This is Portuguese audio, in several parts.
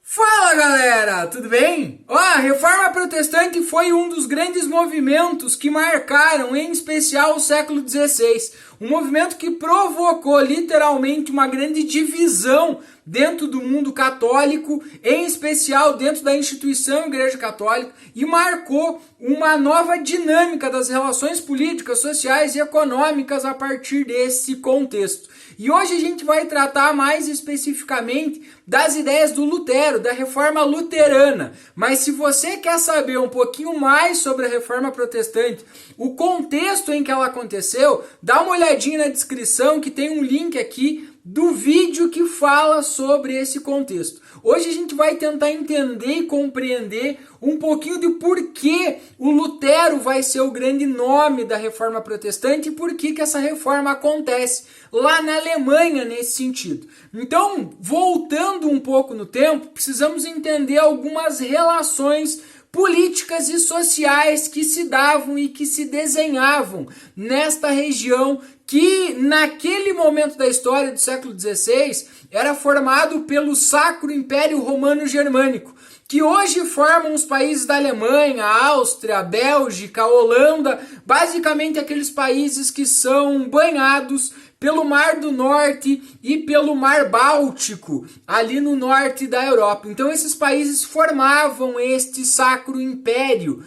Fala galera, tudo bem? A Reforma Protestante foi um dos grandes movimentos que marcaram, em especial, o século XVI. Um movimento que provocou literalmente uma grande divisão dentro do mundo católico, em especial dentro da instituição Igreja Católica, e marcou uma nova dinâmica das relações políticas, sociais e econômicas a partir desse contexto. E hoje a gente vai tratar mais especificamente das ideias do Lutero, da Reforma Luterana. Mas se você quer saber um pouquinho mais sobre a Reforma Protestante, o contexto em que ela aconteceu, dá uma olhadinha na descrição que tem um link aqui do vídeo que fala sobre esse contexto. Hoje a gente vai tentar entender e compreender um pouquinho de por que o Lutero vai ser o grande nome da Reforma Protestante e por que essa reforma acontece lá na Alemanha nesse sentido. Então, voltando um pouco no tempo, precisamos entender algumas relações políticas e sociais que se davam e que se desenhavam nesta região que naquele momento da história do século XVI era formado pelo Sacro Império Romano Germânico, que hoje formam os países da Alemanha, Áustria, Bélgica, Holanda, basicamente aqueles países que são banhados pelo Mar do Norte e pelo Mar Báltico, ali no norte da Europa. Então esses países formavam este Sacro Império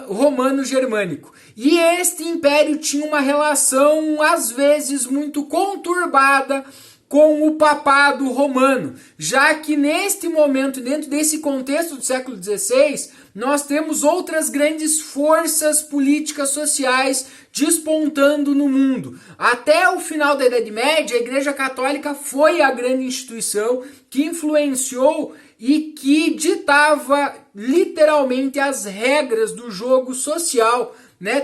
Romano-Germânico. E este império tinha uma relação, às vezes, muito conturbada com o papado romano, já que neste momento, dentro desse contexto do século XVI, nós temos outras grandes forças políticas sociais despontando no mundo. Até o final da Idade Média, a Igreja Católica foi a grande instituição que influenciou e que ditava literalmente as regras do jogo social,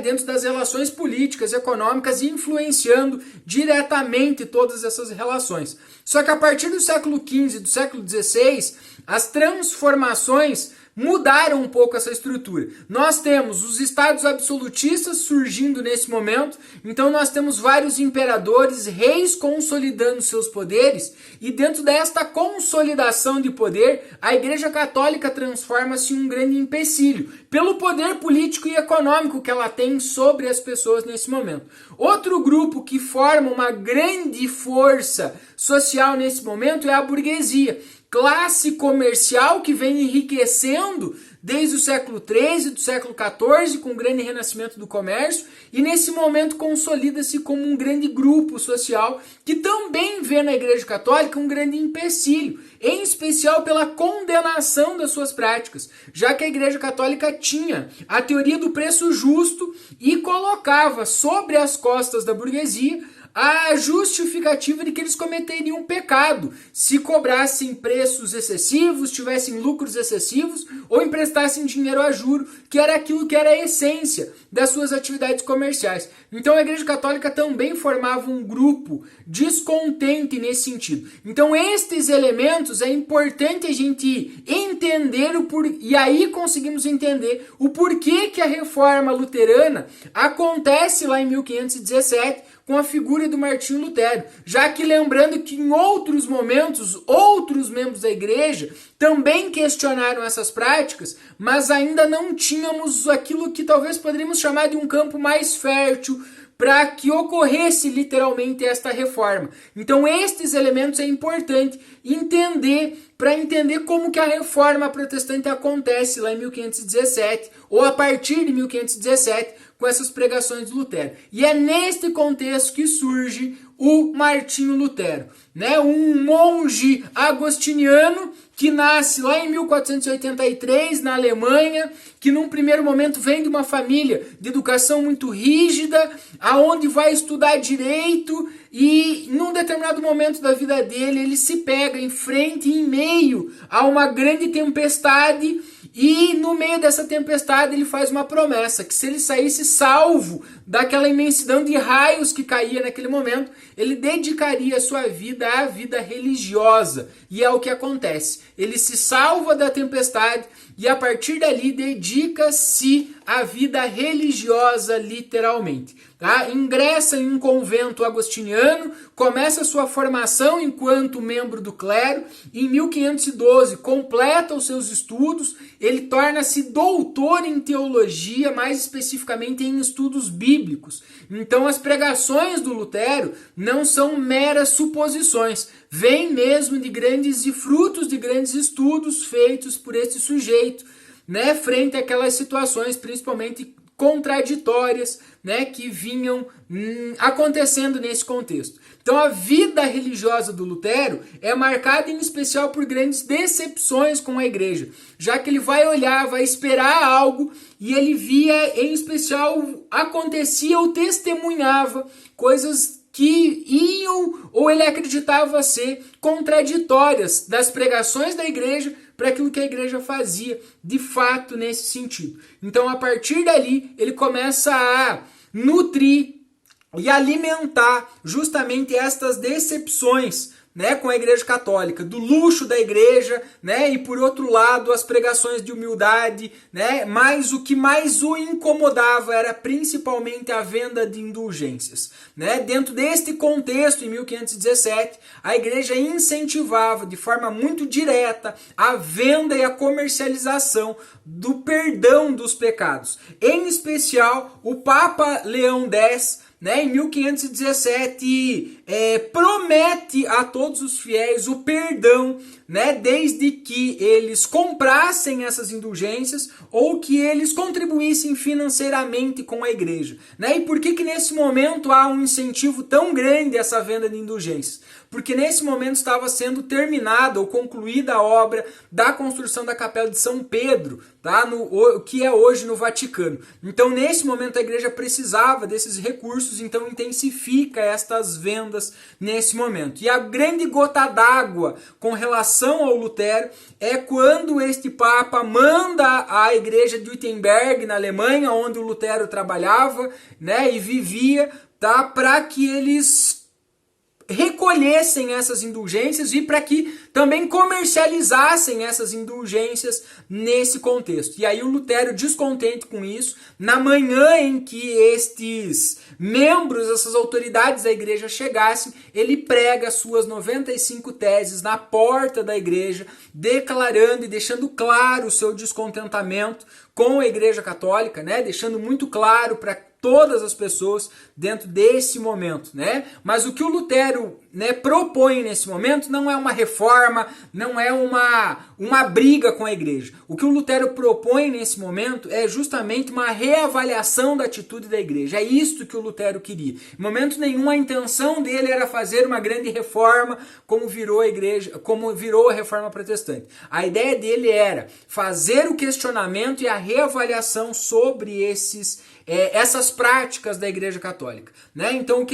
dentro das relações políticas, econômicas, influenciando diretamente todas essas relações. Só que a partir do século XV e do século XVI, as transformações mudaram um pouco essa estrutura. Nós temos os estados absolutistas surgindo nesse momento, então nós temos vários imperadores, reis consolidando seus poderes, e dentro desta consolidação de poder, a Igreja Católica transforma-se em um grande empecilho, pelo poder político e econômico que ela tem sobre as pessoas nesse momento. Outro grupo que forma uma grande força social nesse momento é a burguesia, classe comercial que vem enriquecendo desde o século XIII, do século XIV, com o grande renascimento do comércio, e nesse momento consolida-se como um grande grupo social que também vê na Igreja Católica um grande empecilho, em especial pela condenação das suas práticas, já que a Igreja Católica tinha a teoria do preço justo e colocava sobre as costas da burguesia a justificativa de que eles cometeriam pecado se cobrassem preços excessivos, tivessem lucros excessivos ou emprestassem dinheiro a juro, que era aquilo que era a essência das suas atividades comerciais. Então a Igreja Católica também formava um grupo descontente nesse sentido. Então estes elementos é importante a gente entender e aí conseguimos entender o porquê que a Reforma Luterana acontece lá em 1517, com a figura do Martinho Lutero, já que lembrando que em outros momentos, outros membros da igreja também questionaram essas práticas, mas ainda não tínhamos aquilo que talvez poderíamos chamar de um campo mais fértil para que ocorresse literalmente esta reforma. Então estes elementos é importante entender para entender como que a reforma protestante acontece lá em 1517 ou a partir de 1517 com essas pregações de Lutero. E é neste contexto que surge o Martinho Lutero, um monge agostiniano que nasce lá em 1483 na Alemanha, que num primeiro momento vem de uma família de educação muito rígida, aonde vai estudar direito e num determinado momento da vida dele ele se pega em frente, em meio a uma grande tempestade, e no meio dessa tempestade ele faz uma promessa, que se ele saísse salvo daquela imensidão de raios que caía naquele momento, ele dedicaria a sua vida à vida religiosa. E é o que acontece. Ele se salva da tempestade e a partir dali dedica-se à vida religiosa, literalmente. Tá? Ingressa em um convento agostiniano, começa sua formação enquanto membro do clero. Em 1512 completa os seus estudos, ele torna-se doutor em teologia, mais especificamente em estudos bíblicos. Então as pregações do Lutero não são meras suposições, vêm mesmo de grandes e frutos de grandes estudos feitos por esse sujeito, né, frente àquelas situações principalmente contraditórias, né, que vinham acontecendo nesse contexto. Então a vida religiosa do Lutero é marcada em especial por grandes decepções com a igreja, já que ele vai olhar, vai esperar algo e ele via, em especial, acontecia ou testemunhava coisas que iam ou ele acreditava ser contraditórias das pregações da igreja para aquilo que a igreja fazia de fato nesse sentido. Então, a partir dali, ele começa a nutrir e alimentar justamente estas decepções, né, com a igreja católica, do luxo da igreja, né, e por outro lado as pregações de humildade, né, mas o que mais o incomodava era principalmente a venda de indulgências, né. Dentro deste contexto, em 1517, a igreja incentivava de forma muito direta a venda e a comercialização do perdão dos pecados. Em especial, o Papa Leão X, né, em 1517, promete a todos os fiéis o perdão, né, desde que eles comprassem essas indulgências ou que eles contribuíssem financeiramente com a igreja. Né? E por que nesse momento há um incentivo tão grande a essa venda de indulgências? Porque nesse momento estava sendo terminada ou concluída a obra da construção da Capela de São Pedro, tá? Que é hoje no Vaticano. Então, nesse momento, a igreja precisava desses recursos, então intensifica estas vendas nesse momento. E a grande gota d'água com relação ao Lutero é quando este Papa manda a igreja de Wittenberg, na Alemanha, onde o Lutero trabalhava, né, e vivia, tá? Para que eles recolhessem essas indulgências e para que também comercializassem essas indulgências nesse contexto. E aí o Lutero, descontente com isso, na manhã em que estes membros, essas autoridades da igreja chegassem, ele prega suas 95 teses na porta da igreja, declarando e deixando claro o seu descontentamento com a igreja católica, né? Deixando muito claro para todas as pessoas dentro desse momento, né? Mas o que o Lutero, né, propõe nesse momento não é uma reforma, não é uma briga com a igreja. O que o Lutero propõe nesse momento é justamente uma reavaliação da atitude da igreja. É isto que o Lutero queria. Em momento nenhum a intenção dele era fazer uma grande reforma como virou a igreja, como virou a reforma protestante. A ideia dele era fazer o questionamento e a reavaliação sobre essas práticas da igreja católica, né? Então o que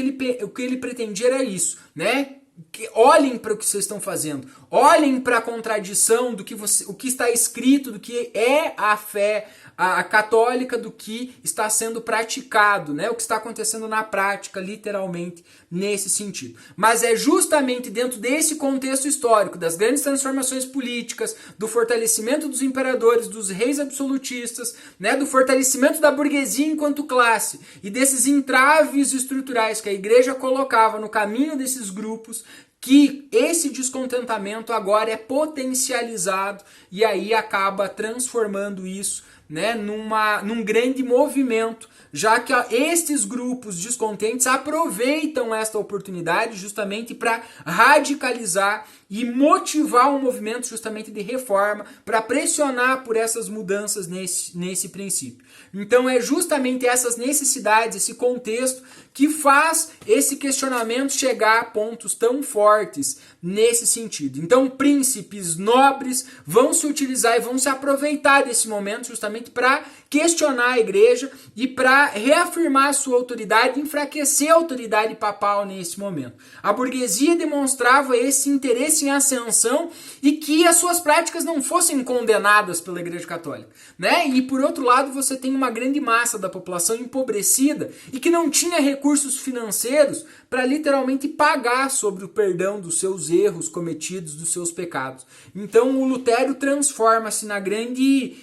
ele pretendia era isso, né? Que olhem para o que vocês estão fazendo, olhem para a contradição do que o que está escrito, do que é a fé a católica, do que está sendo praticado, né? O que está acontecendo na prática, literalmente, nesse sentido. Mas é justamente dentro desse contexto histórico, das grandes transformações políticas, do fortalecimento dos imperadores, dos reis absolutistas, né? Do fortalecimento da burguesia enquanto classe e desses entraves estruturais que a igreja colocava no caminho desses grupos, que esse descontentamento agora é potencializado e aí acaba transformando isso, né, num grande movimento, já que estes grupos descontentes aproveitam esta oportunidade justamente para radicalizar e motivar um movimento justamente de reforma, para pressionar por essas mudanças nesse princípio. Então é justamente essas necessidades, esse contexto, que faz esse questionamento chegar a pontos tão fortes nesse sentido. Então príncipes, nobres vão se utilizar e vão se aproveitar desse momento justamente justamente para questionar a igreja e para reafirmar a sua autoridade, enfraquecer a autoridade papal nesse momento. A burguesia demonstrava esse interesse em ascensão e que as suas práticas não fossem condenadas pela Igreja Católica, né? E por outro lado, você tem uma grande massa da população empobrecida e que não tinha recursos financeiros para literalmente pagar sobre o perdão dos seus erros cometidos, dos seus pecados. Então o Lutero transforma-se na grande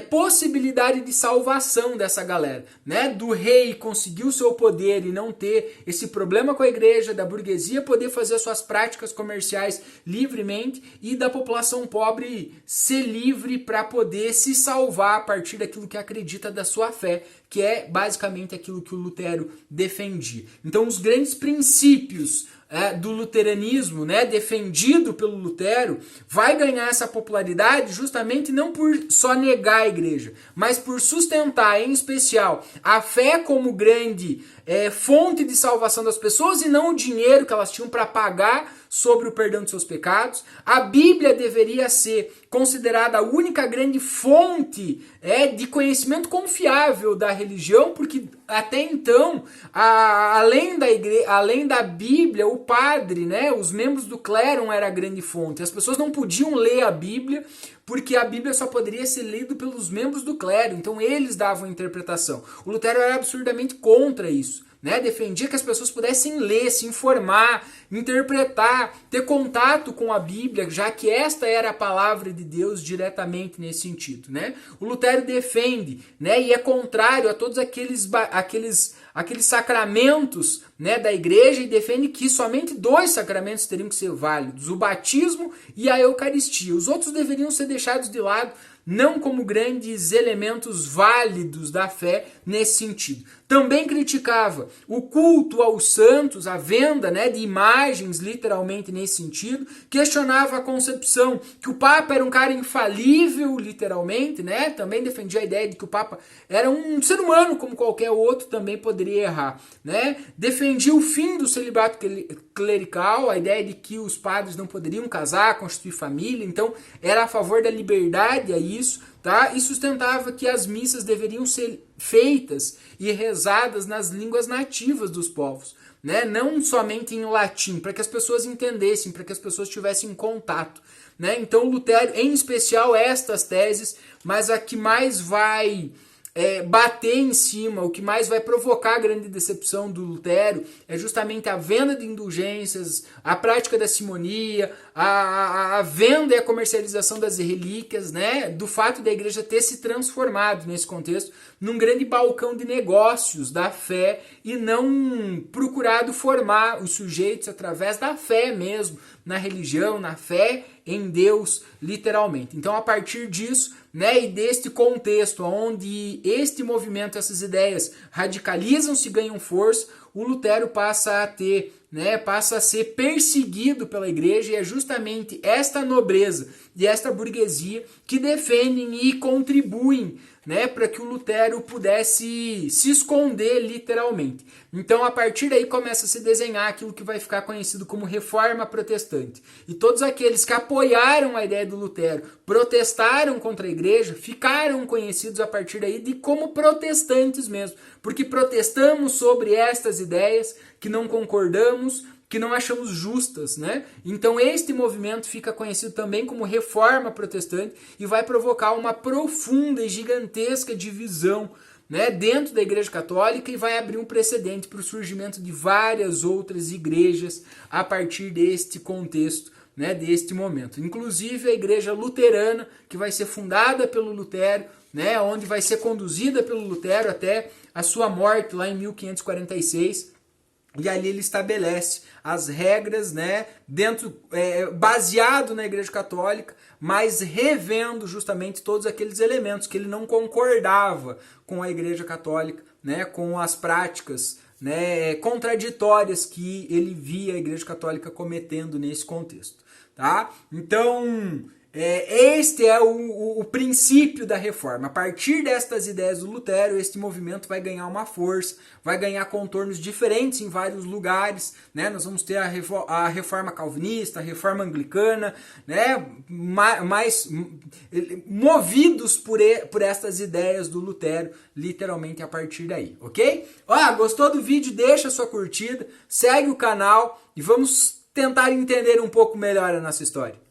possibilidade de salvação dessa galera, né? Do rei conseguir o seu poder e não ter esse problema com a igreja, da burguesia poder fazer suas práticas comerciais livremente e da população pobre ser livre para poder se salvar a partir daquilo que acredita da sua fé, que é basicamente aquilo que o Lutero defendia. Então os grandes princípios do luteranismo, né, defendido pelo Lutero, vai ganhar essa popularidade justamente não por só negar a igreja, mas por sustentar, em especial, a fé como grande fonte de salvação das pessoas e não o dinheiro que elas tinham para pagar sobre o perdão de seus pecados. A Bíblia deveria ser considerada a única grande fonte de conhecimento confiável da religião, porque até então, além da Bíblia, o padre, né, os membros do clero era a grande fonte. As pessoas não podiam ler a Bíblia, porque a Bíblia só poderia ser lida pelos membros do clero, então eles davam a interpretação. O Lutero era absurdamente contra isso, né? Defendia que as pessoas pudessem ler, se informar, interpretar, ter contato com a Bíblia, já que esta era a palavra de Deus diretamente nesse sentido, né? O Lutero defende, né, e é contrário a todos aqueles sacramentos, né, da igreja, e defende que somente 2 sacramentos teriam que ser válidos, o batismo e a Eucaristia. Os outros deveriam ser deixados de lado, não como grandes elementos válidos da fé nesse sentido. Também criticava o culto aos santos, a venda, né, de imagens, literalmente nesse sentido. Questionava a concepção que o Papa era um cara infalível, literalmente, né? Também defendia a ideia de que o Papa era um ser humano como qualquer outro, também poderia errar, né? Defendia o fim do celibato clerical, a ideia de que os padres não poderiam casar, constituir família, então era a favor da liberdade a isso, tá? E sustentava que as missas deveriam ser feitas e rezadas nas línguas nativas dos povos, né? Não somente em latim, para que as pessoas entendessem, para que as pessoas tivessem contato, né? Então Lutero, em especial estas teses, mas a que mais vai bater em cima, o que mais vai provocar a grande decepção do Lutero é justamente a venda de indulgências, a prática da simonia, a venda e a comercialização das relíquias, né, do fato da igreja ter se transformado nesse contexto num grande balcão de negócios da fé e não procurado formar os sujeitos através da fé mesmo, na religião, na fé em Deus, literalmente. Então, a partir disso, né, e deste contexto onde este movimento, essas ideias radicalizam-se e ganham força, o Lutero passa a ser perseguido pela igreja, e é justamente esta nobreza e esta burguesia que defendem e contribuem, né, para que o Lutero pudesse se esconder literalmente. Então, a partir daí começa a se desenhar aquilo que vai ficar conhecido como Reforma Protestante. E todos aqueles que apoiaram a ideia do Lutero, protestaram contra a igreja, ficaram conhecidos a partir daí de como protestantes mesmo, porque protestamos sobre estas ideias que não concordamos, que não achamos justas, né? Então este movimento fica conhecido também como Reforma Protestante e vai provocar uma profunda e gigantesca divisão, né, dentro da Igreja Católica, e vai abrir um precedente para o surgimento de várias outras igrejas a partir deste contexto, né, deste momento. Inclusive a Igreja Luterana, que vai ser fundada pelo Lutero, né, onde vai ser conduzida pelo Lutero até a sua morte lá em 1546. E ali ele estabelece as regras, né, baseado na Igreja Católica, mas revendo justamente todos aqueles elementos que ele não concordava com a Igreja Católica, né, com as práticas, né, contraditórias que ele via a Igreja Católica cometendo nesse contexto, tá? Então, Este é o princípio da reforma. A partir destas ideias do Lutero, este movimento vai ganhar uma força, vai ganhar contornos diferentes em vários lugares, né? Nós vamos ter a reforma calvinista, a reforma anglicana, né? Mais movidos por estas ideias do Lutero, literalmente a partir daí, ok? Gostou do vídeo? Deixa a sua curtida, segue o canal e vamos tentar entender um pouco melhor a nossa história.